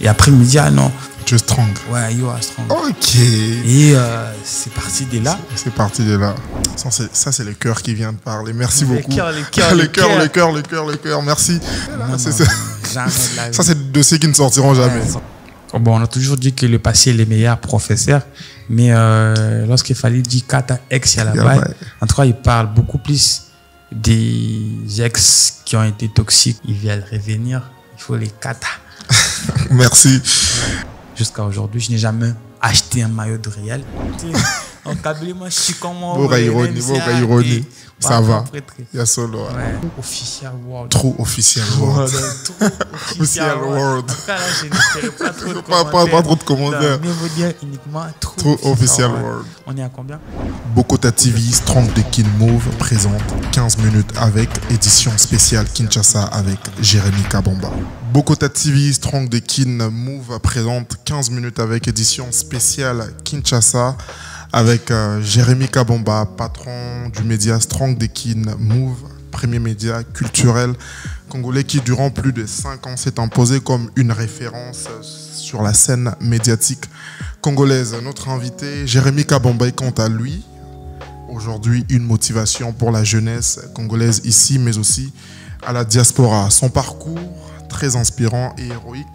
Et après, il me dit, ah non. Tu es strong. Ouais, you are strong. Ok. Et c'est parti de là. C'est parti de là. Ça, c'est le cœur qui vient de parler. Merci beaucoup. Le cœur. Merci. Jamais de la vie. Ça, c'est des dossiers qui ne sortiront jamais. Bon, on a toujours dit que le passé est le meilleur professeur, mais lorsqu'il fallait dire kata ex, il y a là-bas. En tout cas, il parle beaucoup plus des ex qui ont été toxiques. Ils veulent revenir. Il faut les kata. Merci. Jusqu'à aujourd'hui, je n'ai jamais acheté un maillot de Real. En Kabylie, moi, je suis comme moi. Ironie. Ça va. Il y a solo. Official World. Trop Official World. Official World. Après, là, je ne pas trop de commentaires. Pas trop de commentaires. Mais vous dire uniquement trop Official World. On est à combien? Bokota TV, Strong de Kin Move présente 15 minutes avec édition spéciale Kinshasa avec Jérémy Kabamba. Bokota TV, Strong de Kin Move présente 15 minutes avec édition spéciale Kinshasa avec Jérémy Kabamba, patron du média Strong de Kin Move, premier média culturel congolais qui durant plus de 5 ans s'est imposé comme une référence sur la scène médiatique congolaise. Notre invité, Jérémy Kabamba, est quant à lui aujourd'hui une motivation pour la jeunesse congolaise ici, mais aussi à la diaspora. Son parcours, très inspirant et héroïque,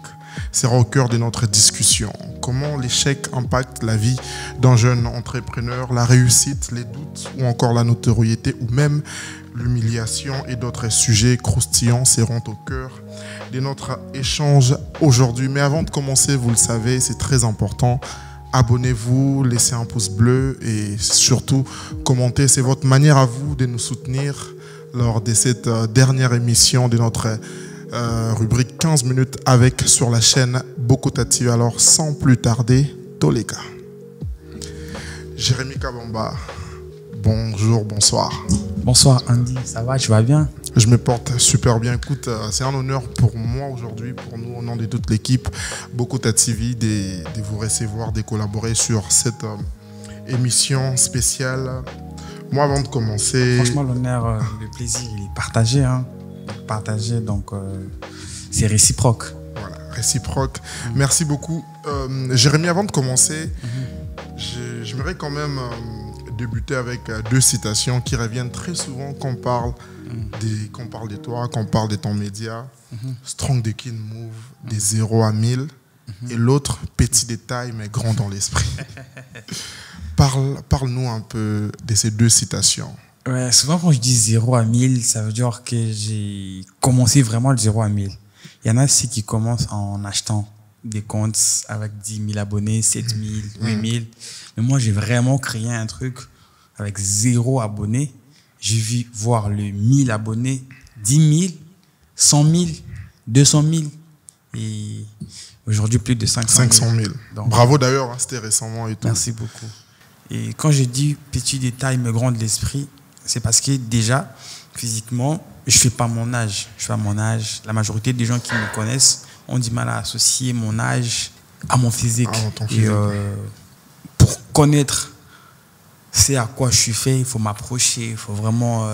sera au cœur de notre discussion. Comment l'échec impacte la vie d'un jeune entrepreneur, la réussite, les doutes ou encore la notoriété ou même l'humiliation et d'autres sujets croustillants seront au cœur de notre échange aujourd'hui. Mais avant de commencer, vous le savez, c'est très important. Abonnez-vous, laissez un pouce bleu et surtout commentez. C'est votre manière à vous de nous soutenir lors de cette dernière émission de notre rubrique 15 minutes avec sur la chaîne Bokota TV. Alors sans plus tarder, Toleka. Jérémy Kabamba, bonjour, bonsoir. Bonsoir Andy, ça va, tu vas bien? Je me porte super bien. Écoute, c'est un honneur pour moi aujourd'hui, pour nous, au nom de toute l'équipe Bokota TV, de vous recevoir, de collaborer sur cette émission spéciale. Moi, avant de commencer... Franchement, l'honneur, le plaisir, il est partagé. Partagé, donc c'est réciproque. Voilà, réciproque. Merci beaucoup. Jérémy, avant de commencer, j'aimerais quand même débuter avec 2 citations qui reviennent très souvent quand on parle de toi, quand on parle de ton média. Strong de Kin Move, des 0 à 1000. Et l'autre, petit détail mais grand dans l'esprit. Parle-nous un peu de ces 2 citations. Ouais, souvent quand je dis 0 à 1000, ça veut dire que j'ai commencé vraiment de 0 à 1000. Il y en a aussi qui commencent en achetant des comptes avec 10 000 abonnés, 7 000, 8 000. Mais moi, j'ai vraiment créé un truc avec 0 abonnés. J'ai vu voir le 1000 abonnés, 10 000, 100 000, 200 000 et aujourd'hui plus de 500 000. Donc, bravo d'ailleurs, hein, c'était récemment et tout. Merci beaucoup. Et quand je dis petit détail mais grand de l'esprit, c'est parce que déjà, physiquement, je ne fais pas mon âge. Je fais à mon âge. La majorité des gens qui me connaissent ont du mal à associer mon âge à mon physique. Et pour connaître c'est à quoi je suis fait, il faut m'approcher, il faut vraiment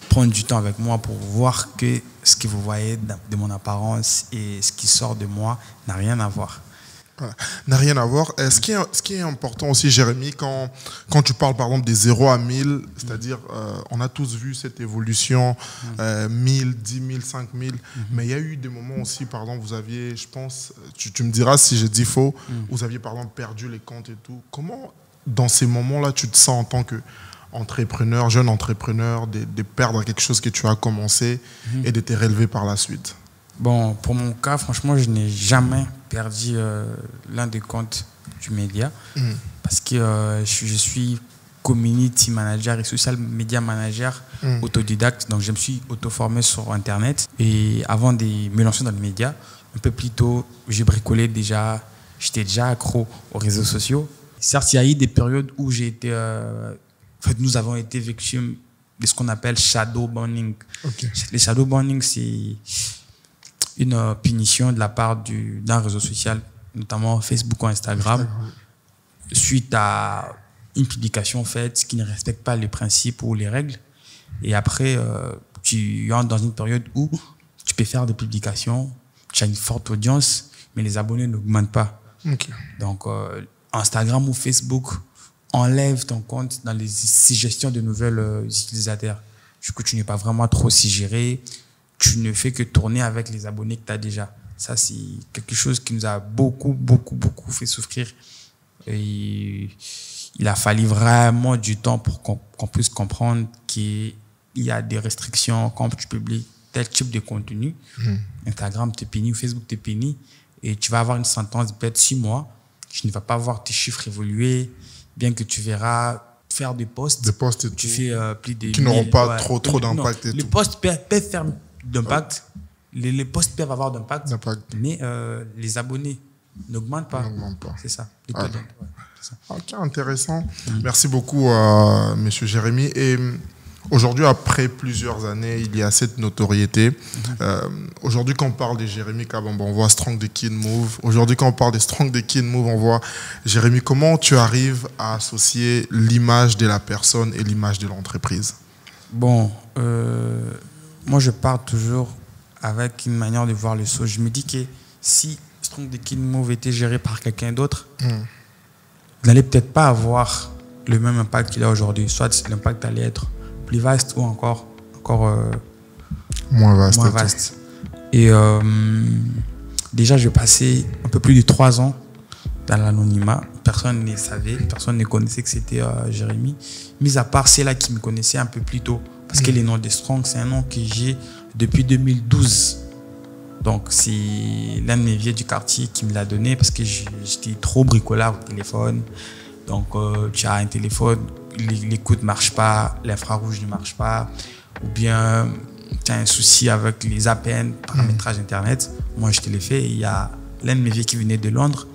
prendre du temps avec moi pour voir que ce que vous voyez de mon apparence et ce qui sort de moi n'a rien à voir. Voilà. N'a rien à voir. Ce qui est important aussi, Jérémy, quand tu parles par exemple des 0 à 1000, c'est-à-dire on a tous vu cette évolution, 1000, 10 000, 5 000, mais il y a eu des moments aussi, par exemple, vous aviez, je pense, tu me diras si je dis faux, vous aviez par exemple perdu les comptes et tout. Comment, dans ces moments-là, tu te sens en tant qu'entrepreneur, jeune entrepreneur, de perdre quelque chose que tu as commencé et de te relever par la suite? Bon, pour mon cas, franchement, je n'ai jamais perdu l'un des comptes du média parce que je suis community manager et social media manager autodidacte. Donc, je me suis auto-formé sur Internet. Et avant de me lancer dans le média, un peu plus tôt, j'ai bricolé déjà, j'étais déjà accro aux réseaux sociaux. Certes, il y a eu des périodes où j'ai été... en fait, nous avons été victimes de ce qu'on appelle shadow banning. Okay. Le shadow banning, c'est une punition de la part d'un réseau social, notamment Facebook ou Instagram, suite à une publication faite qui ne respecte pas les principes ou les règles. Et après, tu entres dans une période où tu peux faire des publications, tu as une forte audience, mais les abonnés n'augmentent pas. Okay. Donc, Instagram ou Facebook enlève ton compte dans les suggestions de nouvelles utilisateurs. Du coup, tu n'es pas vraiment trop suggéré. Tu ne fais que tourner avec les abonnés que tu as déjà. Ça, c'est quelque chose qui nous a beaucoup fait souffrir. Et il a fallu vraiment du temps pour qu'on puisse comprendre qu'il y a des restrictions quand tu publies tel type de contenu. Instagram te punit ou Facebook te punit et tu vas avoir une sentence de peut-être 6 mois. Tu ne vas pas voir tes chiffres évoluer, bien que tu verras faire des posts. Tu fais plus de... Qui n'auront pas trop d'impact. Les posts peuvent faire d'impact. Les posts peuvent avoir d'impact, mais les abonnés n'augmentent pas. C'est ça. Ok, intéressant. Merci beaucoup, Monsieur Jérémy. Et aujourd'hui, après plusieurs années, il y a cette notoriété. Aujourd'hui, quand on parle de Jérémy Kabomba, on voit Strong the Kid Move. Aujourd'hui, quand on parle de Strong the Kid Move, on voit Jérémy. Comment tu arrives à associer l'image de la personne et l'image de l'entreprise? Bon, moi, je pars toujours avec une manière de voir les choses. Je me dis que si Strong the Kid Move était géré par quelqu'un d'autre, il n'allait peut-être pas avoir le même impact qu'il a aujourd'hui. Soit l'impact allait être plus vaste ou encore moins vaste. Et déjà, j'ai passé un peu plus de 3 ans dans l'anonymat. Personne ne savait, personne ne connaissait que c'était Jérémy. Mis à part celle-là qui me connaissait un peu plus tôt. Parce que le nom de Strong, c'est un nom que j'ai depuis 2012. Donc, c'est l'un de mes vieux du quartier qui me l'a donné parce que j'étais trop bricolard au téléphone. Donc, tu as un téléphone, l'écoute ne marche pas, l'infrarouge ne marche pas, ou bien tu as un souci avec les APN, paramétrage Internet. Moi, je te l'ai fait. Il y a l'un de mes vieux qui venait de Londres.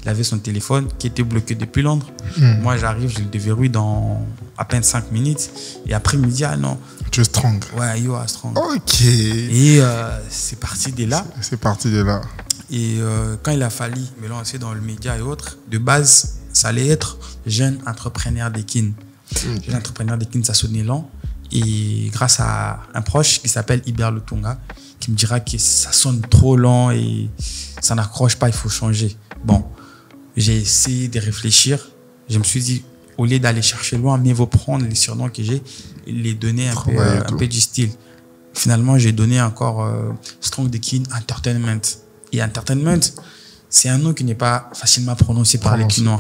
Il avait son téléphone qui était bloqué depuis Londres. Moi, j'arrive, je le déverrouille dans à peine 5 minutes. Et après, il me dit, ah non. Tu es Strong. Ouais, you are Strong. Ok. Et c'est parti de là. C'est parti de là. Et quand il a fallu me lancer dans le média et autres, de base, ça allait être jeune entrepreneur des kin. Jeune entrepreneur des kin, ça sonnait lent. Et grâce à un proche qui s'appelle Iber Lutunga, qui me dira que ça sonne trop lent et ça n'accroche pas, il faut changer. Bon, j'ai essayé de réfléchir. Je me suis dit, au lieu d'aller chercher loin, mieux vaut prendre les surnoms que j'ai et les donner un peu du style. Finalement, j'ai donné encore Strong the Kin Entertainment. Et Entertainment, c'est un nom qui n'est pas facilement prononcé par les Kinois.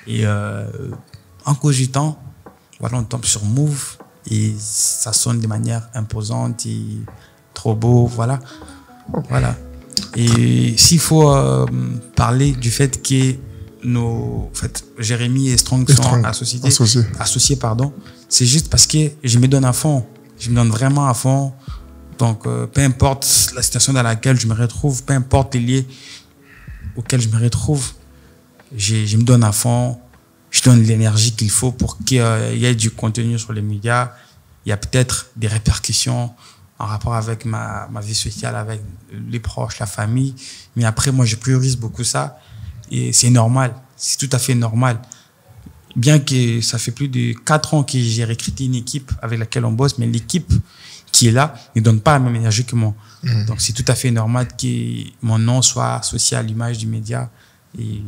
Et en cogitant, voilà, on tombe sur Move et ça sonne de manière imposante et trop beau, voilà. Voilà. Et s'il faut parler du fait que Jérémy et Strong sont associés, c'est juste parce que je me donne à fond. Je me donne vraiment à fond. Donc, peu importe la situation dans laquelle je me retrouve, peu importe les liens auxquels je me retrouve, je me donne à fond. Je donne l'énergie qu'il faut pour qu'il y ait du contenu sur les médias. Il y a peut-être des répercussions en rapport avec ma vie sociale, avec les proches, la famille. Mais après, moi, je priorise beaucoup ça. Et c'est normal. C'est tout à fait normal. Bien que ça fait plus de 4 ans que j'ai recruté une équipe avec laquelle on bosse, mais l'équipe qui est là ne donne pas la même énergie que moi. Donc, c'est tout à fait normal que mon nom soit associé à l'image du média. Et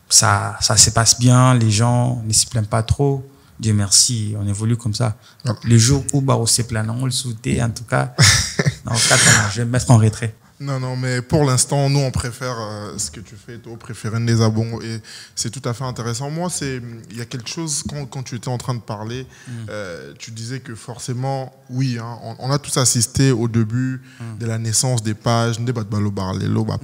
ça se passe bien. Les gens ne se plaignent pas trop. Dieu merci, on évolue comme ça. Le jour où Baro s'est plaint, on le souhaitait, en tout cas. Dans 4 ans, je vais me mettre en retrait. Non, mais pour l'instant, nous, on préfère ce que tu fais, toi, préférer les abons, et c'est tout à fait intéressant. Moi, il y a quelque chose, quand tu étais en train de parler, tu disais que forcément, oui, hein, on a tous assisté au début de la naissance des pages, des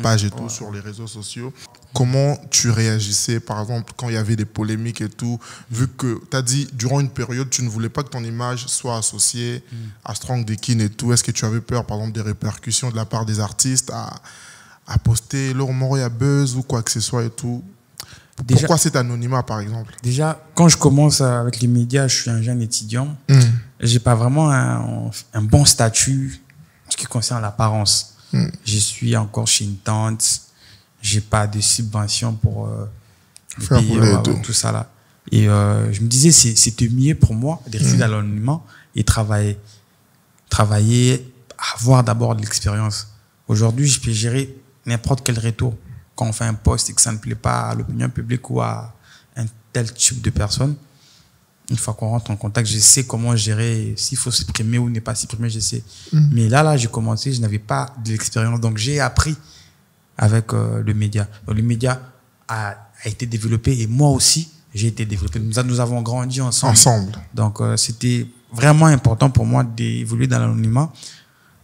pages et tout sur les réseaux sociaux. Comment tu réagissais, par exemple, quand il y avait des polémiques et tout, vu que tu as dit, durant une période, tu ne voulais pas que ton image soit associée à Strong the Kin et tout. Est-ce que tu avais peur, par exemple, des répercussions de la part des artistes à poster leur mort à buzz ou quoi que ce soit et tout? Pourquoi cet anonymat, par exemple? Déjà, quand je commence avec les médias, je suis un jeune étudiant. Je n'ai pas vraiment un bon statut en ce qui concerne l'apparence. Je suis encore chez une tante. J'ai pas de subvention pour payer tout ça là. Et je me disais, c'était mieux pour moi de rester dans l'anonymat et travailler, avoir d'abord de l'expérience. Aujourd'hui, je peux gérer n'importe quel retour. Quand on fait un post et que ça ne plaît pas à l'opinion publique ou à un tel type de personne, une fois qu'on rentre en contact, je sais comment gérer, s'il faut supprimer ou ne pas supprimer, je sais. Mais là, j'ai commencé, je n'avais pas de l'expérience. Donc, j'ai appris avec le média. Donc, le média a été développé et moi aussi, j'ai été développé. Nous avons grandi ensemble. Donc, c'était vraiment important pour moi d'évoluer dans l'anonymat.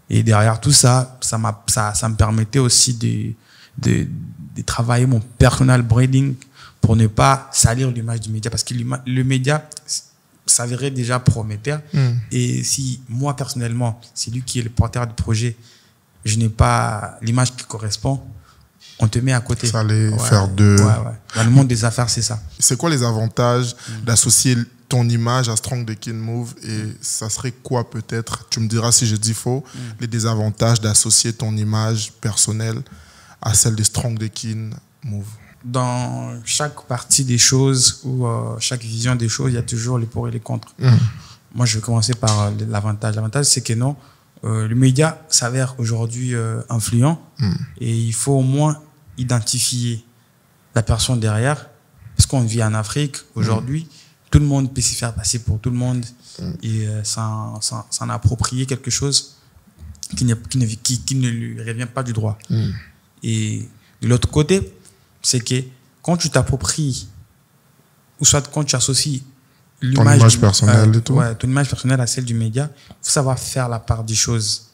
Et derrière tout ça, ça me permettait aussi de travailler mon personal branding pour ne pas salir l'image du média. Parce que le média s'avérait déjà prometteur. Et si moi, personnellement, c'est lui qui est le porteur du projet, je n'ai pas l'image qui correspond, on te met à côté. Ça allait faire de... Dans le monde des affaires, c'est ça. C'est quoi les avantages d'associer ton image à Strong the King Move et ça serait quoi peut-être, tu me diras si je dis faux, les désavantages d'associer ton image personnelle à celle de Strong the King Move? Dans chaque partie des choses ou chaque vision des choses, il y a toujours les pour et les contre. Moi, je vais commencer par l'avantage. L'avantage, c'est que non, le média s'avère aujourd'hui influent et il faut au moins identifier la personne derrière. Parce qu'on vit en Afrique aujourd'hui, tout le monde peut s'y faire passer pour tout le monde et s'en approprier quelque chose qui ne lui revient pas du droit. Et de l'autre côté, c'est que quand tu t'appropries, ou soit quand tu associes ton image personnelle et tout. Ton image personnelle à celle du média, il faut savoir faire la part des choses.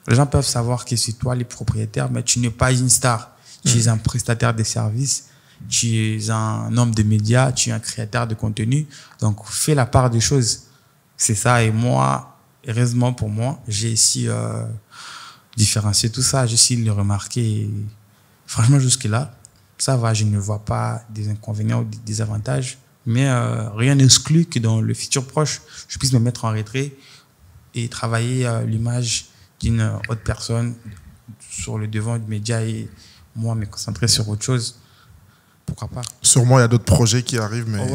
Les gens peuvent savoir que c'est toi les propriétaires, mais tu n'es pas une star. Tu es un prestataire de services, tu es un homme de médias, tu es un créateur de contenu. Donc, fais la part des choses. C'est ça. Et moi, heureusement pour moi, j'ai ici différencié tout ça. J'ai essayé de le remarquer. Et franchement, jusque-là, ça va. Je ne vois pas des inconvénients ou des désavantages. Mais rien n'exclut que dans le futur proche, je puisse me mettre en retrait et travailler l'image d'une autre personne sur le devant du média et moi me concentrer sur autre chose. Pourquoi pas? Sûrement, il y a d'autres projets qui arrivent, mais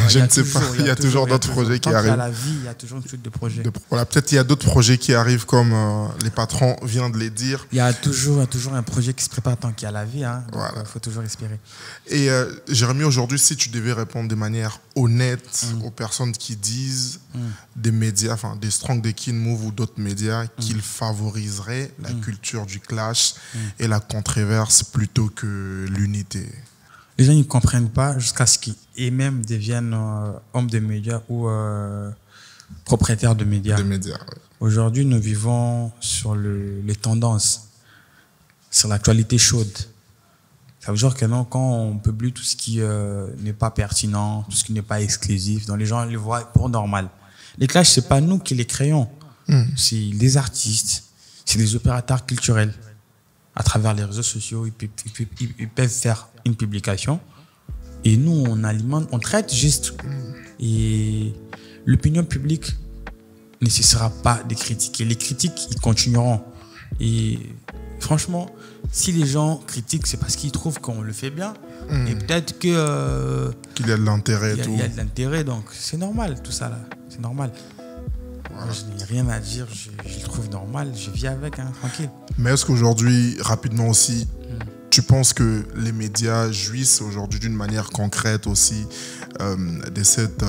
je ne sais pas. Il y a toujours d'autres projets qui arrivent. Dans la vie, il y a toujours une suite de projets. Voilà, peut-être il y a d'autres projets qui arrivent comme les patrons viennent de les dire. Il y a toujours un projet qui se prépare tant qu'il y a la vie. Hein, donc, voilà. Faut toujours espérer. Et Jérémy, aujourd'hui, si tu devais répondre de manière honnête aux personnes qui disent des médias, enfin des Strong the King Move ou d'autres médias, qu'ils favoriseraient la culture du clash et la controverse plutôt que l'unité. Les gens ne comprennent pas jusqu'à ce qu'ils même deviennent hommes de médias ou propriétaires de médias. Aujourd'hui, nous vivons sur les tendances, sur l'actualité chaude. Ça veut dire que non, quand on publie tout ce qui n'est pas pertinent, tout ce qui n'est pas exclusif, donc les gens les voient pour normal. Les clashs, ce n'est pas nous qui les créons. C'est les artistes, c'est les opérateurs culturels. À travers les réseaux sociaux, ils peuvent faire une publication et nous, on alimente, on traite juste. Et l'opinion publique ne cessera pas de critiquer. Les critiques, ils continueront. Et franchement, si les gens critiquent, c'est parce qu'ils trouvent qu'on le fait bien. Et peut-être qu'il y a de l'intérêt. Il y a de l'intérêt, donc c'est normal tout ça là. C'est normal. Moi, je n'ai rien à dire, je le trouve normal, je vis avec, hein, tranquille. Mais est-ce qu'aujourd'hui, rapidement aussi, tu penses que les médias jouissent aujourd'hui d'une manière concrète aussi de cette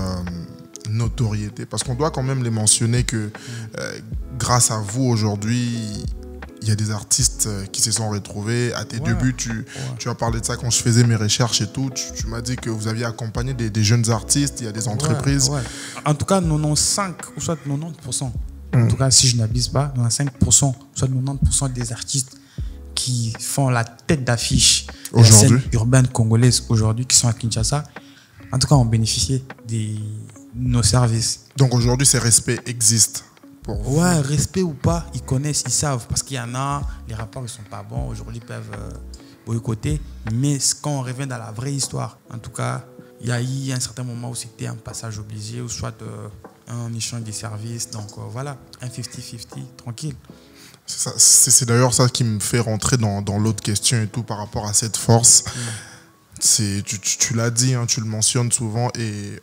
notoriété? Parce qu'on doit quand même les mentionner que grâce à vous aujourd'hui, il y a des artistes qui se sont retrouvés. À tes débuts, tu as parlé de ça quand je faisais mes recherches et tout. Tu m'as dit que vous aviez accompagné des jeunes artistes, il y a des entreprises. En tout cas, 95 ou soit 90%. En tout cas, si je n'abuse pas, 95%, soit 90% des artistes qui font la tête d'affiche de la scène urbaine congolaise aujourd'hui, qui sont à Kinshasa, en tout cas, ont bénéficié de nos services. Donc aujourd'hui, ces respects existent? Ouais, respect ou pas, ils connaissent, ils savent. Parce qu'il y en a, les rapports ne sont pas bons. Aujourd'hui, ils peuvent boycotter. Mais quand on revient dans la vraie histoire, en tout cas, il y a eu un certain moment où c'était un passage obligé, ou soit un échange des services. Donc voilà, un 50-50, tranquille. C'est d'ailleurs ça qui me fait rentrer dans l'autre question et tout par rapport à cette force. Tu l'as dit, hein, tu le mentionnes souvent et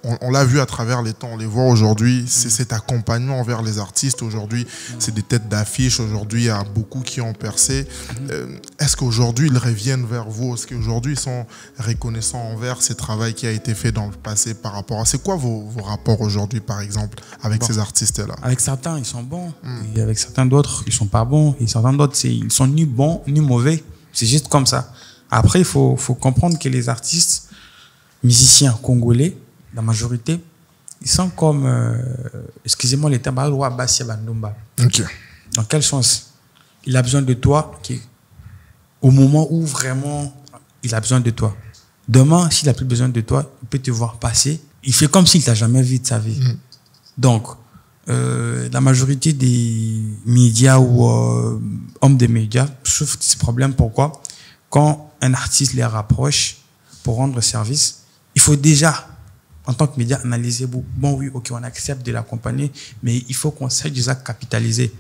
on l'a vu à travers les temps, on les voit aujourd'hui, c'est cet accompagnement envers les artistes. Aujourd'hui, c'est des têtes d'affiche, aujourd'hui, il y a beaucoup qui ont percé. Est-ce qu'aujourd'hui, ils reviennent vers vous? Est-ce qu'aujourd'hui, ils sont reconnaissants envers ce travail qui a été fait dans le passé par rapport à... C'est quoi vos rapports aujourd'hui, par exemple, avec ces artistes-là? Avec certains, ils sont bons, et avec certains d'autres, ils sont pas bons, et certains d'autres, ils sont ni bons, ni mauvais. C'est juste comme ça. Après, il faut comprendre que les artistes, musiciens congolais, la majorité, ils sont comme, excusez-moi les termes, Ok. dans quel sens? Il a besoin de toi au moment où vraiment il a besoin de toi. Demain, s'il n'a plus besoin de toi, il peut te voir passer. Il fait comme s'il t'a jamais vu de sa vie. Donc, la majorité des médias ou hommes des médias souffrent de ce problème. Pourquoi? Quand un artiste les rapproche pour rendre service, il faut déjà, en tant que média, analyser, bon oui, ok, on accepte de l'accompagner, mais il faut qu'on sache déjà capitaliser.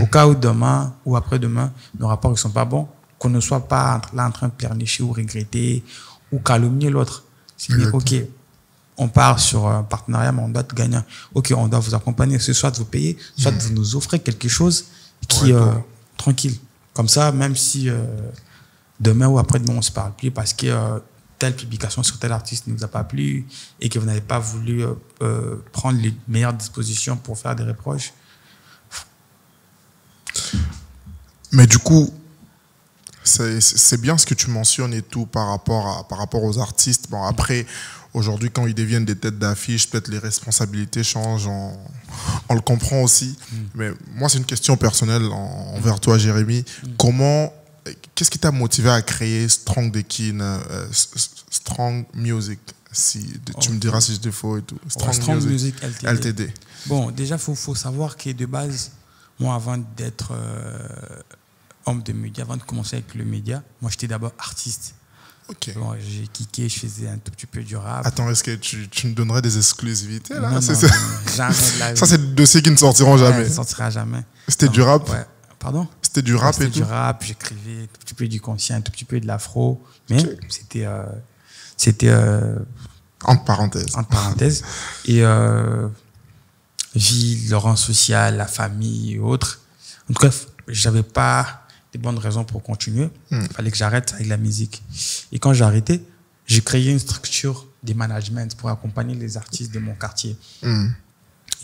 Au cas où demain ou après-demain, nos rapports ne sont pas bons, qu'on ne soit pas là en train de pleurnicher ou regretter ou calomnier l'autre. C'est dire, ok, on part sur un partenariat, mais on doit être gagnant. Ok, on doit vous accompagner, soit vous payer, soit vous nous offrez quelque chose qui est tranquille. Comme ça, même si demain ou après-demain, on ne se parle plus parce que telle publication sur tel artiste ne vous a pas plu et que vous n'avez pas voulu prendre les meilleures dispositions pour faire des reproches. Mais du coup, c'est bien ce que tu mentionnes et tout par rapport aux artistes. Bon, après, aujourd'hui, quand ils deviennent des têtes d'affiche, peut-être les responsabilités changent, on le comprend aussi. Mais moi, c'est une question personnelle envers toi, Jérémy. Qu'est-ce qui t'a motivé à créer Strong Dekin, Strong Music, tu me diras si je dis faux et tout. Strong Music LTD. Bon, déjà, faut savoir que de base, moi, avant d'être homme de média, avant de commencer avec le média, moi, j'étais d'abord artiste. Ok. Bon, j'ai kické, je faisais un tout petit peu du rap. Attends, est-ce que tu me donnerais des exclusivités là? Non, jamais de la vie. Ça, c'est des dossiers qui ne sortiront jamais. Ça ne sortira jamais. C'était du rap? Ouais. Pardon? C'était du rap et tout? C'était du rap, j'écrivais un tout petit peu du conscient, un tout petit peu de l'afro. Mais c'était entre parenthèses. Entre parenthèses. Et vie, le rang social, la famille et autres. En tout cas, j'avais pas de bonnes raisons pour continuer. Il fallait que j'arrête avec la musique. Et quand j'ai arrêté, j'ai créé une structure de management pour accompagner les artistes de mon quartier.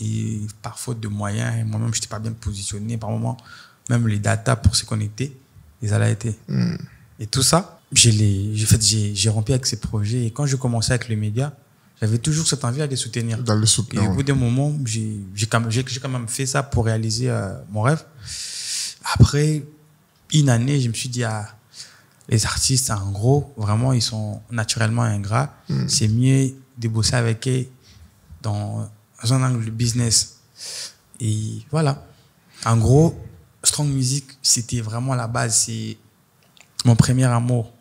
Et par faute de moyens, et moi-même, je n'étais pas bien positionné. Par moments, même les datas pour se connecter, ils allaient été. Et tout ça, j'ai rompu avec ces projets. Et quand j'ai commencé avec les médias, j'avais toujours cette envie de les soutenir. Et au bout d'un moment, j'ai quand même fait ça pour réaliser mon rêve. Après une année, je me suis dit, les artistes, en gros, vraiment, ils sont naturellement ingrats. C'est mieux de bosser avec eux dans un angle de business. Et voilà. En gros, Strong Music, c'était vraiment la base. C'est mon premier amour.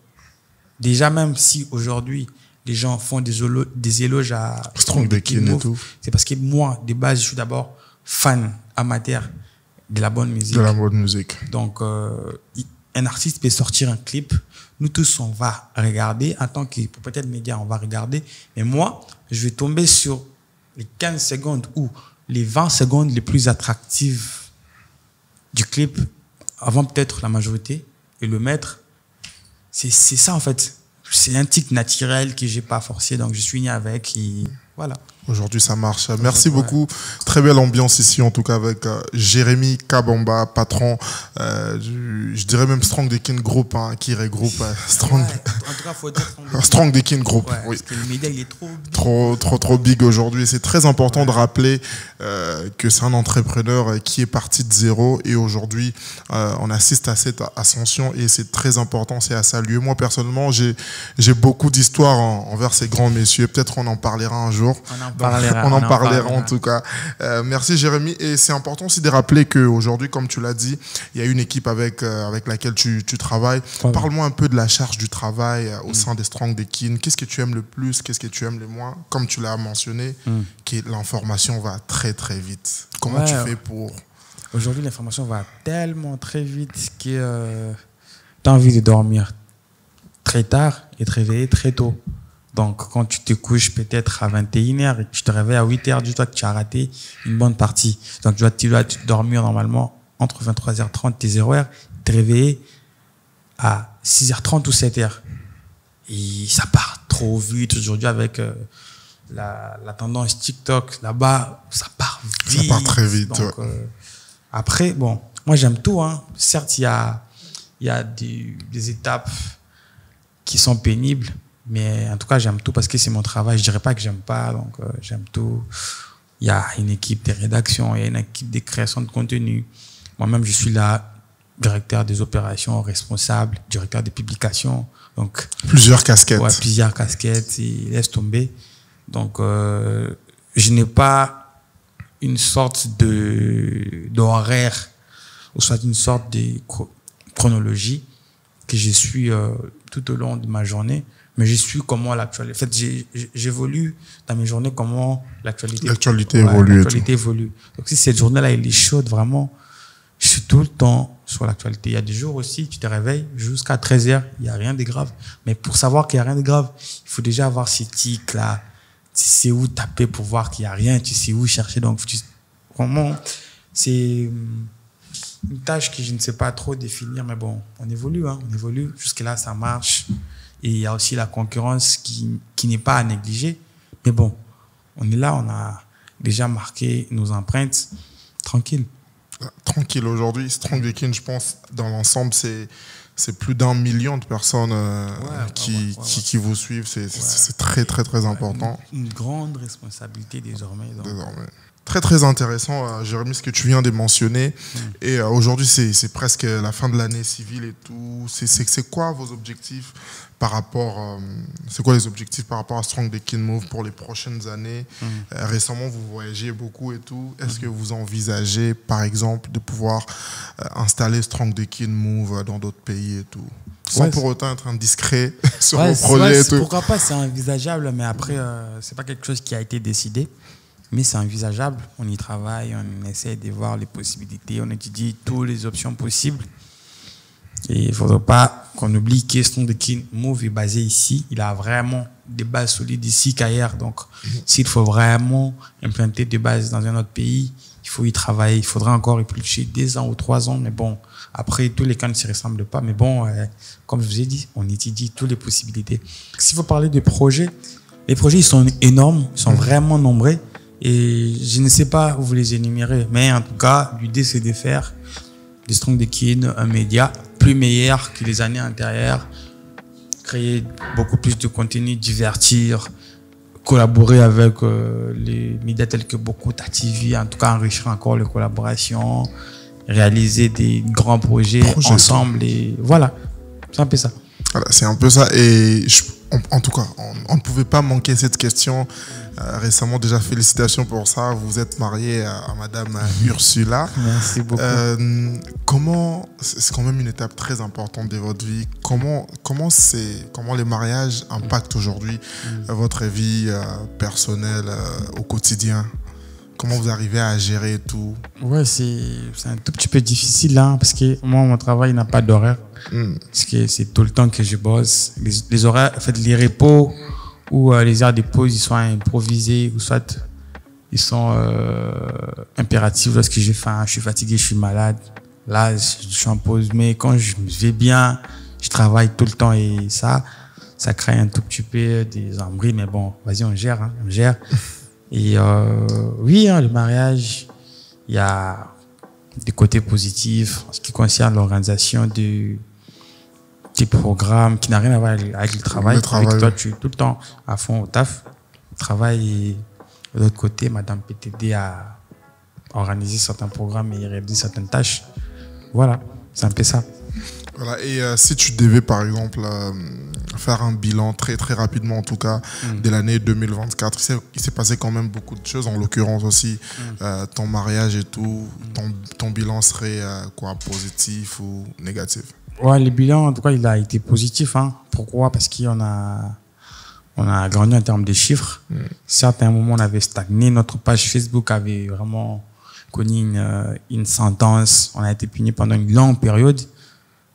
Déjà, même si aujourd'hui, les gens font des éloges à Strong Dekin et tout, c'est parce que moi, de base, je suis d'abord fan amateur de la bonne musique. De la bonne musique. Donc, un artiste peut sortir un clip. Nous tous, on va regarder. En tant que propriétaire de médias, on va regarder. Mais moi, je vais tomber sur les 15 secondes ou les 20 secondes les plus attractives du clip avant peut-être la majorité et le mettre. C'est ça, en fait. C'est un tic naturel que j'ai pas forcé, donc je suis né avec et voilà. Aujourd'hui, ça marche. Merci beaucoup. Très belle ambiance ici, en tout cas, avec Jérémy Kabamba, patron, je dirais même Strong Dekin Group, hein, qui regroupe Strong. En tout cas, faut dire Strong Dekin Group. Ouais, oui. Parce que le média, il est trop big. Trop big aujourd'hui. C'est très important de rappeler que c'est un entrepreneur qui est parti de zéro et aujourd'hui, on assiste à cette ascension et c'est très important, c'est à saluer. Moi, personnellement, j'ai beaucoup d'histoires envers ces grands messieurs. Peut-être on en parlera un jour. On en parlera en tout cas. Merci Jérémy. Et c'est important aussi de rappeler qu'aujourd'hui, comme tu l'as dit, il y a une équipe avec laquelle tu travailles. Parle-moi un peu de la charge du travail au sein des Strong Dekin. Qu'est-ce que tu aimes le plus? Qu'est-ce que tu aimes le moins? Comme tu l'as mentionné, l'information va très très vite. Comment tu fais pour... Aujourd'hui, l'information va tellement très vite que tu as envie de dormir très tard et te réveiller très tôt. Donc, quand tu te couches peut-être à 21h et que tu te réveilles à 8h, dis-toi que tu as raté une bonne partie. Donc, tu dois dormir normalement entre 23h30 et 0h, te réveiller à 6h30 ou 7h. Et ça part trop vite aujourd'hui avec la tendance TikTok. Là-bas, ça part vite. Ça part très vite. Donc, après, bon, moi j'aime tout. Hein. Certes, il y a des étapes qui sont pénibles, mais en tout cas, j'aime tout parce que c'est mon travail. Je dirais pas que j'aime pas, donc j'aime tout. Il y a une équipe de rédaction, il y a une équipe de création de contenu. Moi-même, je suis là, directeur des opérations, responsable, directeur des publications. Donc, plusieurs casquettes. Ouais, plusieurs casquettes, et laisse tomber. Donc, je n'ai pas une sorte d'horaire ou soit une sorte de chronologie que je suis tout au long de ma journée, mais je suis comment l'actualité. En fait, j'évolue dans mes journées comment l'actualité évolue. Donc, si cette journée-là, elle est chaude, vraiment, je suis tout le temps sur l'actualité. Il y a des jours aussi, tu te réveilles jusqu'à 13h, il n'y a rien de grave. Mais pour savoir qu'il n'y a rien de grave, il faut déjà avoir ces tics-là. Tu sais où taper pour voir qu'il n'y a rien, tu sais où chercher. Donc, vraiment, c'est une tâche que je ne sais pas trop définir, mais bon, on évolue, hein, on évolue. Jusque-là, ça marche. Et il y a aussi la concurrence qui n'est pas à négliger. Mais bon, on est là, on a déjà marqué nos empreintes. Tranquille. Tranquille aujourd'hui. Strong the King, je pense, dans l'ensemble, c'est plus d'1 million de personnes qui vous suivent. C'est très, très, très important. Une grande responsabilité désormais. Très, très intéressant, Jérémy, ce que tu viens de mentionner. Et aujourd'hui, c'est presque la fin de l'année civile et tout. C'est quoi vos objectifs par rapport... c'est quoi les objectifs par rapport à Strong the King Move pour les prochaines années? Récemment, vous voyagez beaucoup et tout. Est-ce que vous envisagez, par exemple, de pouvoir installer Strong the King Move dans d'autres pays et tout? Sans pour autant être indiscret sur vos projets et tout. Pourquoi pas, c'est envisageable, mais après, c'est pas quelque chose qui a été décidé. Mais c'est envisageable, on y travaille, on essaie de voir les possibilités, on étudie toutes les options possibles. Et il ne faudrait pas qu'on oublie que Strong the King Move est basé ici. Il a vraiment des bases solides ici qu'ailleurs. Donc, s'il faut vraiment implanter des bases dans un autre pays, il faut y travailler. Il faudra encore y plus 2 ans ou 3 ans. Mais bon, après, tous les cas ne se ressemblent pas. Mais bon, comme je vous ai dit, on étudie toutes les possibilités. S'il faut parler de projets, les projets, ils sont énormes, ils sont vraiment nombreux. Et je ne sais pas où vous les énumérer, mais en tout cas, l'idée c'est de faire de Strong the King un média plus meilleur que les années antérieures, créer beaucoup plus de contenu, divertir, collaborer avec les médias tels que Beaucoup TV, en tout cas enrichir encore les collaborations, réaliser des grands projets ensemble et voilà, c'est un peu ça. Voilà, c'est un peu ça et en tout cas, on ne pouvait pas manquer cette question. Récemment, déjà, félicitations pour ça. Vous êtes marié à Madame Ursula. Merci beaucoup. C'est quand même une étape très importante de votre vie. Comment les mariages impactent aujourd'hui votre vie personnelle au quotidien? Comment vous arrivez à gérer tout? Ouais, c'est un tout petit peu difficile là, parce que moi, mon travail n'a pas d'horaire. Parce que c'est tout le temps que je bosse. Les horaires, en fait, les repos ou les heures de pause, ils sont improvisés ou soit ils sont impératifs lorsque je suis fatigué, je suis malade. Là, je suis en pause. Mais quand je vais bien, je travaille tout le temps et ça crée un tout petit peu des embrouilles. Mais bon, vas-y, on gère, hein, on gère. Et oui, hein, le mariage, il y a des côtés positifs en ce qui concerne l'organisation des programmes qui n'a rien à voir avec le travail. Avec toi, tu es tout le temps à fond au taf. Le travail, et de l'autre côté, Madame PTD a organisé certains programmes et réalisé certaines tâches. Voilà, c'est un peu ça. Voilà, et si tu devais, par exemple, faire un bilan très, très rapidement, en tout cas, de l'année 2024, il s'est passé quand même beaucoup de choses, en l'occurrence aussi, ton mariage et tout, ton bilan serait quoi, positif ou négatif? Ouais, le bilan, en tout cas, il a été positif. Hein. Pourquoi? Parce qu'on a grandi en termes de chiffres. Certes, à un moment, on avait stagné. Notre page Facebook avait vraiment connu une sentence. On a été puni pendant une longue période.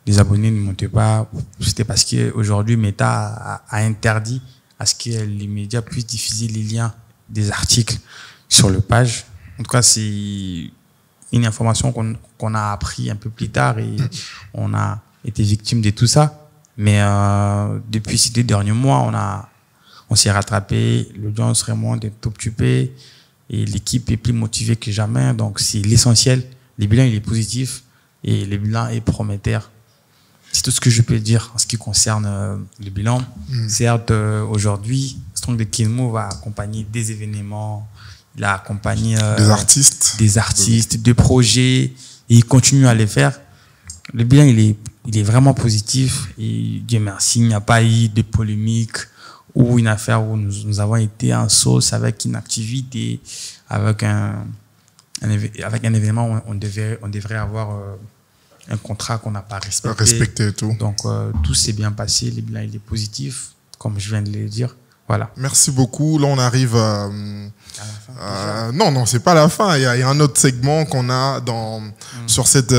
les abonnés ne montaient pas. C'était parce qu'aujourd'hui, Meta a interdit à ce que les médias puissent diffuser les liens des articles sur le page. En tout cas, c'est une information qu'on a appris un peu plus tard et on a été victime de tout ça. Mais depuis ces 2 derniers mois, on s'est rattrapé, l'audience remonte est occupée et l'équipe est plus motivée que jamais. Donc, c'est l'essentiel. Le bilan, il est positif et le bilan est prometteur. C'est tout ce que je peux dire en ce qui concerne le bilan. Certes, aujourd'hui, Strong the Kin Move a accompagné des événements, il a accompagné des artistes, des projets, et il continue à les faire. Le bilan, il est vraiment positif et Dieu merci, il n'y a pas eu de polémique ou une affaire où nous avons été en sauce avec une activité, avec un événement où on devrait avoir un contrat qu'on n'a pas respecté. Et tout. Donc, tout s'est bien passé, le bilan, il est positif, comme je viens de le dire. Voilà. Merci beaucoup. Là, on arrive à la fin. Non, c'est pas la fin. Il y a un autre segment qu'on a sur cette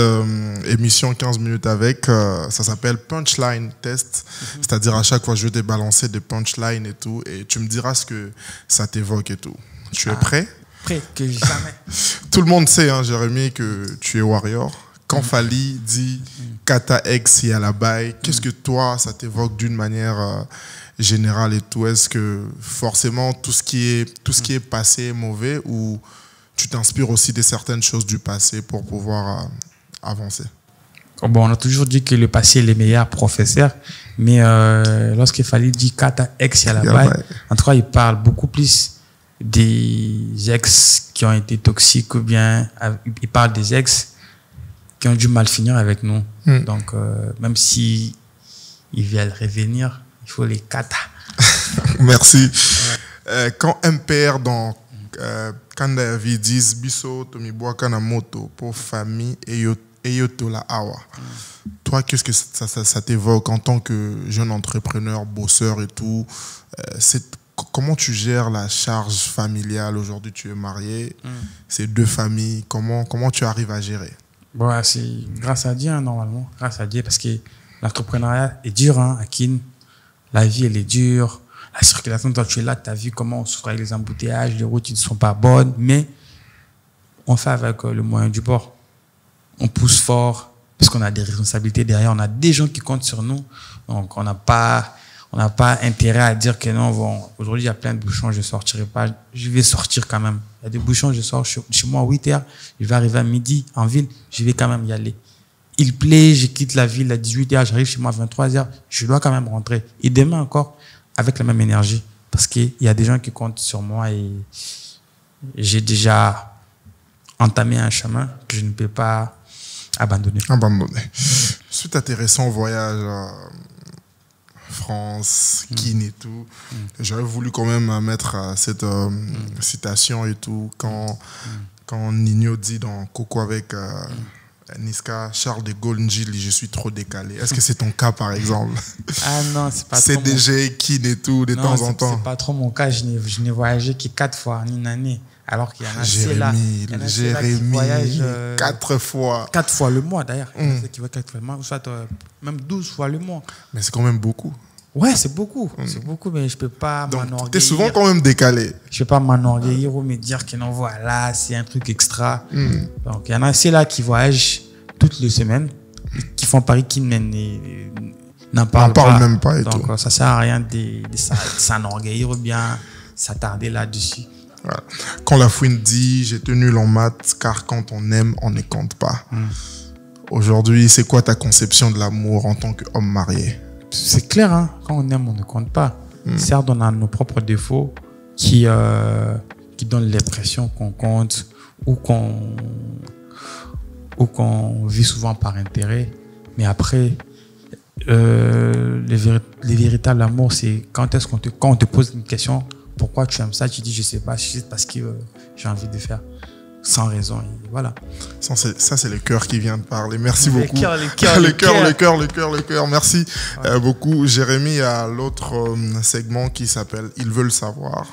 émission 15 minutes avec. Ça s'appelle Punchline Test. C'est-à-dire, à chaque fois, je vais te balancer des punchlines et tout. Et tu me diras ce que ça t'évoque et tout. Tu es prêt? Prêt que jamais. Tout le monde sait, hein, Jérémy, que tu es warrior. Quand Fally dit Kata X Yalabai, qu'est-ce que toi, ça t'évoque d'une manière générale et tout? Est-ce que forcément tout ce qui est passé est mauvais ou tu t'inspires aussi de certaines choses du passé pour pouvoir avancer? Bon, on a toujours dit que le passé est le meilleur professeur, mais lorsqu'il fallait dire Kata X Yalabai, en tout cas, il parle beaucoup plus des ex qui ont été toxiques ou bien il parle des ex qui ont dû mal finir avec nous. Donc, même si ils veulent revenir, il faut les kata. Merci. Ouais. Quand MPR dans Kandavi disent Biso Tomiboa Kanamoto pour famille Eyoto la Awa. Toi, qu'est-ce que ça t'évoque en tant que jeune entrepreneur, bosseur et tout? Comment tu gères la charge familiale? Aujourd'hui, tu es marié, c'est 2 familles. Comment tu arrives à gérer? Bon, c'est grâce à Dieu, hein, normalement. Grâce à Dieu, parce que l'entrepreneuriat est dur, hein, à Kin. La vie, elle est dure. La circulation, toi, tu es là, tu as vu comment on souffre avec les embouteillages, les routes ne sont pas bonnes, mais on fait avec le moyen du bord. On pousse fort, parce qu'on a des responsabilités derrière, on a des gens qui comptent sur nous. Donc, on n'a pas intérêt à dire que non, bon, aujourd'hui, il y a plein de bouchons, je ne sortirai pas. Je vais sortir quand même. Il y a des bouchons, je sors chez moi à 8h, je vais arriver à midi en ville, je vais quand même y aller. Il plaît, je quitte la ville à 18h, j'arrive chez moi à 23h, je dois quand même rentrer. Et demain encore, avec la même énergie. Parce qu'il y a des gens qui comptent sur moi et j'ai déjà entamé un chemin que je ne peux pas abandonner. Suite à tes récents voyages France, Kin et tout. J'aurais voulu quand même mettre cette citation et tout. Quand Nino dit dans Coco avec Niska, Charles de Gaulle dit je suis trop décalé. Est-ce que c'est ton cas par exemple? Ah non, c'est pas CDG, Kin et tout, de temps en temps. C'est pas trop mon cas. Je n'ai voyagé que 4 fois en une année. Alors qu'il y en a Jérémy, 4 fois. 4 fois le mois d'ailleurs. Il y en a qui voient 4 fois le mois, soit même 12 fois le mois. Mais c'est quand même beaucoup. Ouais, c'est beaucoup. C'est beaucoup, mais je ne peux pas m'enorgueillir. Tu es souvent quand même décalé. Je ne peux pas m'enorgueillir ou me dire que non, voilà, c'est un truc extra. Donc, il y en a ceux-là qui voyagent toutes les semaines, qui font Paris, qui n'en parlent même pas. Donc, ça ne sert à rien de s'enorgueillir ou bien s'attarder là-dessus. Voilà. Quand la fouine dit j'ai tenu en maths, car quand on aime, on ne compte pas. Aujourd'hui, c'est quoi ta conception de l'amour en tant qu'homme marié? C'est clair, hein? Quand on aime, on ne compte pas. Certes, on a nos propres défauts qui donnent l'impression qu'on compte ou qu'on vit souvent par intérêt. Mais après, le véritable amour, c'est quand on te pose une question, pourquoi tu aimes ça? Tu dis, je sais pas, c'est juste parce que j'ai envie de faire. sans raison. Et voilà. Ça, c'est le cœur qui vient de parler. Merci beaucoup. Le cœur. Merci beaucoup. Jérémy, il y a l'autre segment qui s'appelle « Ils veulent savoir ».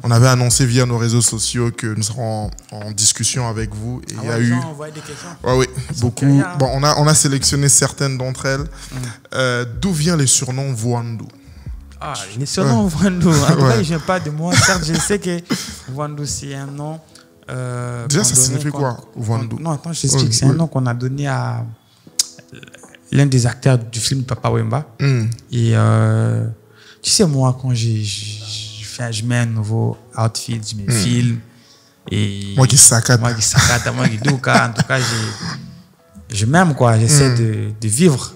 On avait annoncé via nos réseaux sociaux que nous serons en discussion avec vous. Et il y a eu... des questions. Oui, beaucoup. Bon, on a sélectionné certaines d'entre elles. D'où vient les surnoms Voandou? Ah, les surnoms Voandou. En tout cas, il ne vient pas de moi. Certes, je sais que Voandou, c'est un nom... déjà, ça signifie quoi, Voandou? Non, attends, je t'explique. C'est un nom qu'on a donné à l'un des acteurs du film Papa Wemba. Et tu sais, moi, quand je mets un nouveau outfit, je me filme. Et moi qui saccade. Moi qui douka. En tout cas, je m'aime, quoi. J'essaie de vivre.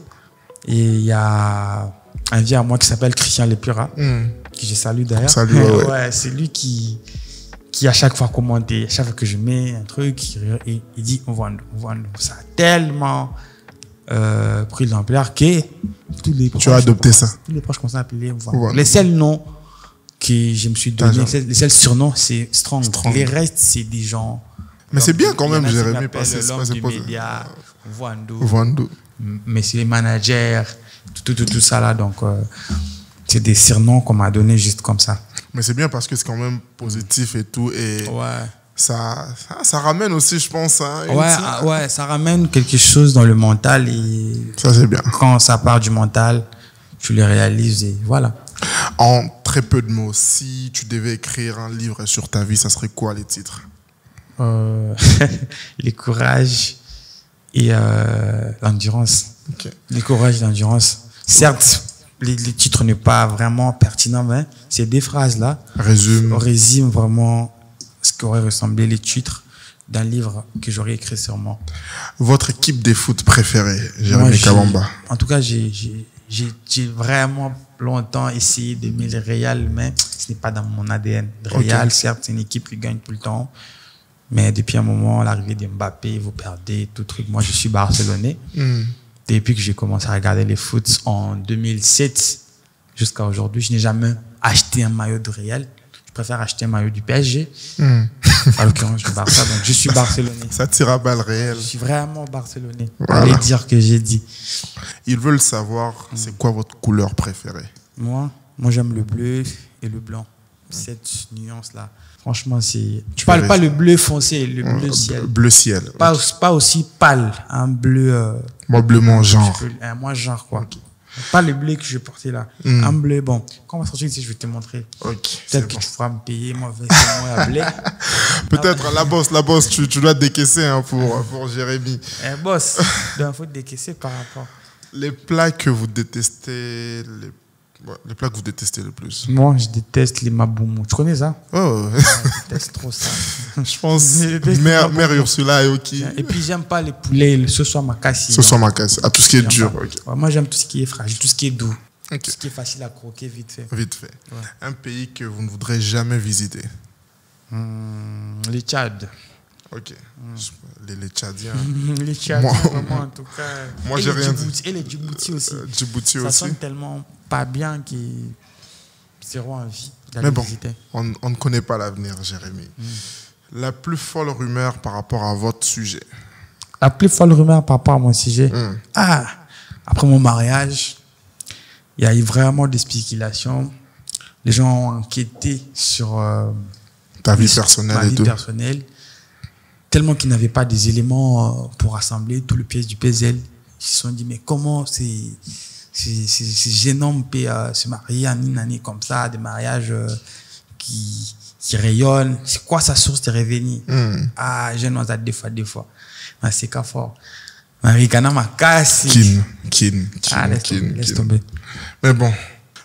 Et il y a un vieux à moi qui s'appelle Christian Lepura, que je salue d'ailleurs. Salut, ouais, c'est lui qui à chaque fois commenté, à chaque fois que je mets un truc, il dit Voandou. Ça a tellement pris de l'ampleur que tous les proches, tu as adopté ça. Tous les proches commencent à appeler Voandou. Les seuls noms que je me suis donné, les seuls surnoms, c'est Strong. Les restes, c'est des gens. Mais c'est bien quand même, Jérémy, parce que l'homme du média, Voandou. Mais c'est les managers, tout ça là. Donc, c'est des surnoms qu'on m'a donné juste comme ça. Mais c'est bien parce que c'est quand même positif et tout. Et ça ramène aussi, je pense. Ouais, ça ramène quelque chose dans le mental. Et ça, c'est bien. Quand ça part du mental, tu le réalises et voilà. En très peu de mots, si tu devais écrire un livre sur ta vie, ça serait quoi les titres? Les courages et l'endurance. Okay. Les courages et l'endurance. Certes, les titres n'est pas vraiment pertinent, mais ces deux phrases-là résument vraiment ce qu'auraient ressemblé les titres d'un livre que j'aurais écrit sur moi. Votre équipe de foot préférée, Jérémy Kabamba? En tout cas, j'ai vraiment longtemps essayé d'aimer le Real, mais ce n'est pas dans mon ADN. Le Real, certes, c'est une équipe qui gagne tout le temps, mais depuis un moment, l'arrivée de Mbappé, vous perdez tout truc. Moi, je suis barcelonais. Depuis que j'ai commencé à regarder les foot en 2007 jusqu'à aujourd'hui, je n'ai jamais acheté un maillot de Real. Je préfère acheter un maillot du PSG. En l'occurrence, du Barça. Donc, je suis barcelonais. Ça tire à balles réelles. Je suis vraiment barcelonais. Voilà. Allez dire que j'ai dit. Ils veulent savoir, c'est quoi votre couleur préférée? Moi, j'aime le bleu et le blanc. Cette nuance-là. Franchement, c'est... Tu parles pas le bleu foncé, le bleu ciel. Bleu ciel. Pas aussi pâle, un bleu... moi, bleu mon genre. Moi, genre, quoi. Pas le bleu que je portais là. Un bleu, bon. Quand on va sortir ici, je vais te montrer. Peut-être que tu feras me payer, moi, à blé. Peut-être, la bosse, tu dois décaisser hein, pour Jérémy. Boss, il faut décaisser par rapport. Les plats que vous détestez... Les plats que vous détestez le plus? Moi, je déteste les maboumou. Tu connais ça? Je déteste trop ça. Je pense Mère Ursula et Oki. Et puis, j'aime pas les poulets, ce soit makassi. Ce soit makassi. Ah, tout ce qui est dur. Ouais, moi, j'aime tout ce qui est fragile, tout ce qui est doux. Tout ce qui est facile à croquer, vite fait. Vite fait. Ouais. Un pays que vous ne voudrez jamais visiter? Le Tchad. Ok. Les Tchadiens. Les Tchadiens, vraiment, en tout cas. Moi, j'ai rien dit. Et les Djibouti aussi. Djibouti ça aussi. sonne tellement pas bien qu'ils seront envie d'aller Mais bon, visiter. On ne connaît pas l'avenir, Jérémy. La plus folle rumeur par rapport à votre sujet? La plus folle rumeur par rapport à mon sujet? Après mon mariage, il y a eu vraiment des spéculations. Les gens ont enquêté sur ta vie personnelle ma et vie tout. Personnelle, tellement qu'ils n'avaient pas des éléments pour rassembler tout le pièce du puzzle. Ils se sont dit, mais comment ces jeunes hommes peuvent se marier en une année comme ça, des mariages qui rayonnent. C'est quoi sa source de revenus? Ah, je n'ose des fois. Mais c'est qu'à fort. Maricana m'a cassé. Laisse tomber. Mais bon,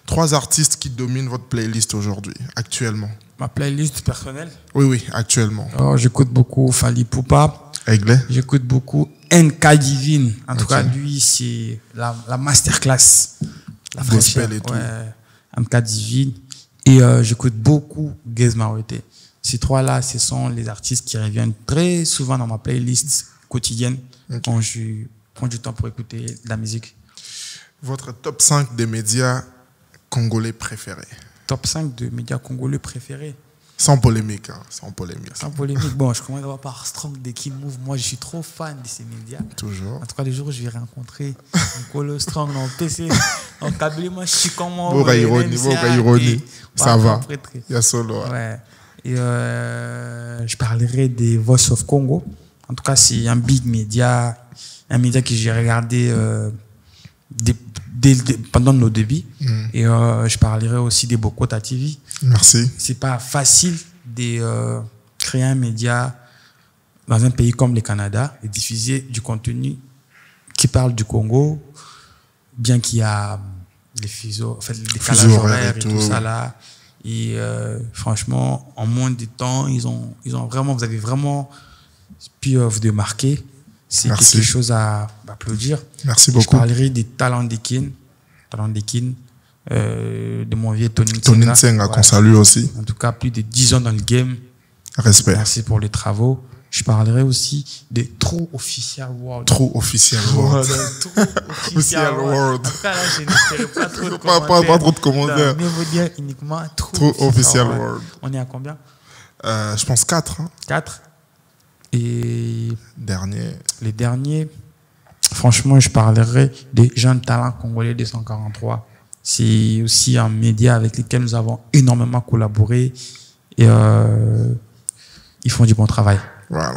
3 artistes qui dominent votre playlist aujourd'hui, actuellement. Ma playlist personnelle? Oui, actuellement. J'écoute beaucoup Fally Ipupa. Aiglé. J'écoute beaucoup NK Divine. En tout cas, lui, c'est la masterclass. La gospel et tout. NK Divine. Et j'écoute beaucoup Gez Maroté. Ces 3-là, ce sont les artistes qui reviennent très souvent dans ma playlist quotidienne quand je prends du temps pour écouter de la musique. Votre top 5 des médias congolais préférés? Top 5 de médias congolais préférés? Sans polémique, hein, sans polémique. Sans polémique. Bon, je commence d'abord par Strong de Kin Move. Moi, je suis trop fan de ces médias. Toujours. En tout cas, le jour où je vais rencontrer un colo Strong dans le PC, en Kabylie, moi, je suis comme moi. Ironie. Ça va. Il y a solo. Ouais. Et je parlerai des Voice of Congo. En tout cas, c'est un big média, un média que j'ai regardé pendant nos débuts. Et je parlerai aussi des Bokota TV. Merci. C'est pas facile de créer un média dans un pays comme le Canada et diffuser du contenu qui parle du Congo, bien qu'il y a les fuseaux, en fait, les décalages horaires et tout ça là. Et franchement, en moins de temps, ils ont vraiment, vous avez vraiment pu vous démarquer. C'est quelque chose à applaudir. Merci beaucoup. Je parlerai des talents d'Ekin, de mon vieux Tony Nsenga, qu'on salue aussi. En tout cas, plus de 10 ans dans le game. Respect. Merci pour les travaux. Je parlerai aussi de True Official World. True Official World. True Official World. En tout cas, là, je ne ferai pas trop de commentaires. Pas trop de commentaires. Mais vous dire uniquement True Official World. On est à combien? Je pense 4. Hein. 4. Et les derniers, franchement, je parlerai des jeunes talents congolais 243. C'est aussi un média avec lequel nous avons énormément collaboré et ils font du bon travail. Voilà.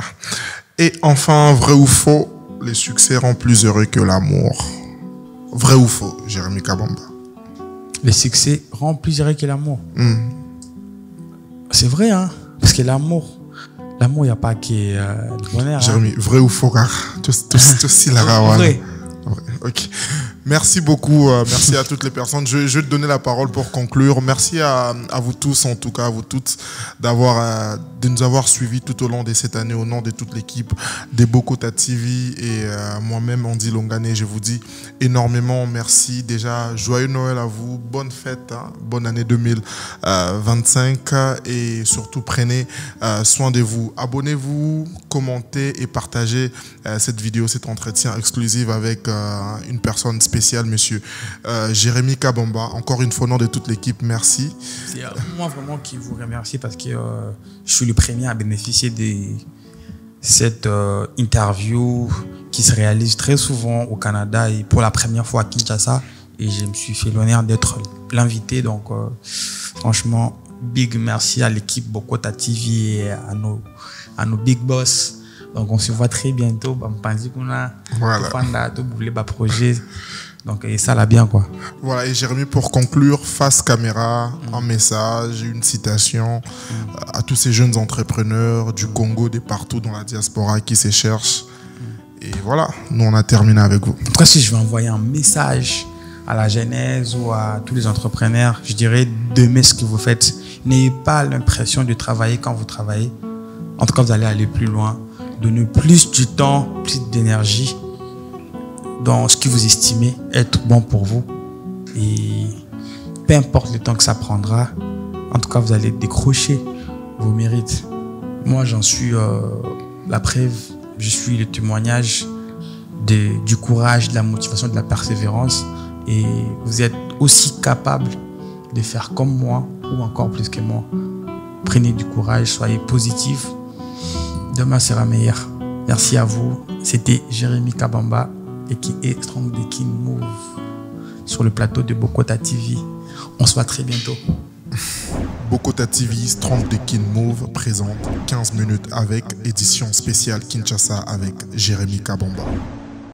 Et enfin, vrai ou faux, les succès rendent plus heureux que l'amour. Vrai ou faux, Jérémy Kabamba? Les succès rendent plus heureux que l'amour. C'est vrai, hein? Parce que l'amour, il n'y a pas que le bonheur. Jérémy, vrai ou faux, car tout aussi la vrai. Ok. Merci beaucoup. Merci à toutes les personnes. Je vais te donner la parole pour conclure. Merci à vous tous, en tout cas à vous toutes, de nous avoir suivis tout au long de cette année au nom de toute l'équipe des Bokota TV et moi-même, Andy Longane. Je vous dis énormément merci. Déjà, joyeux Noël à vous. Bonne fête. Hein, bonne année 2025. Et surtout, prenez soin de vous. Abonnez-vous, commentez et partagez cette vidéo, cet entretien exclusif avec une personne spéciale, monsieur Jérémy Kabamba. Encore une fois, au nom de toute l'équipe, merci. C'est moi vraiment qui vous remercie parce que je suis le premier à bénéficier de cette interview qui se réalise très souvent au Canada et pour la première fois à Kinshasa. Et je me suis fait l'honneur d'être l'invité. Donc, franchement, big merci à l'équipe Bokota TV et à nos big boss. Donc, on se voit très bientôt. Voilà. Projet. Donc, et ça l'a bien, quoi. Voilà, et Jérémy, pour conclure, face caméra, un message, une citation à tous ces jeunes entrepreneurs du Congo, de partout dans la diaspora qui se cherchent. Et voilà, nous, on a terminé avec vous. En tout cas, si je vais envoyer un message à la jeunesse ou à tous les entrepreneurs, je dirais d'aimer ce que vous faites. N'ayez pas l'impression de travailler quand vous travaillez. En tout cas, vous allez aller plus loin. Donnez plus du temps, plus d'énergie dans ce que vous estimez être bon pour vous. Et peu importe le temps que ça prendra, en tout cas, vous allez décrocher vos mérites. Moi, j'en suis la preuve. Je suis le témoignage du courage, de la motivation, de la persévérance. Et vous êtes aussi capable de faire comme moi ou encore plus que moi. Prenez du courage, soyez positif. Demain sera meilleur. Merci à vous. C'était Jérémy Kabamba et qui est Strong de Kin Move sur le plateau de Bokota TV. On se voit très bientôt. Bokota TV, Strong de Kin Move présente 15 minutes avec édition spéciale Kinshasa avec Jérémy Kabamba.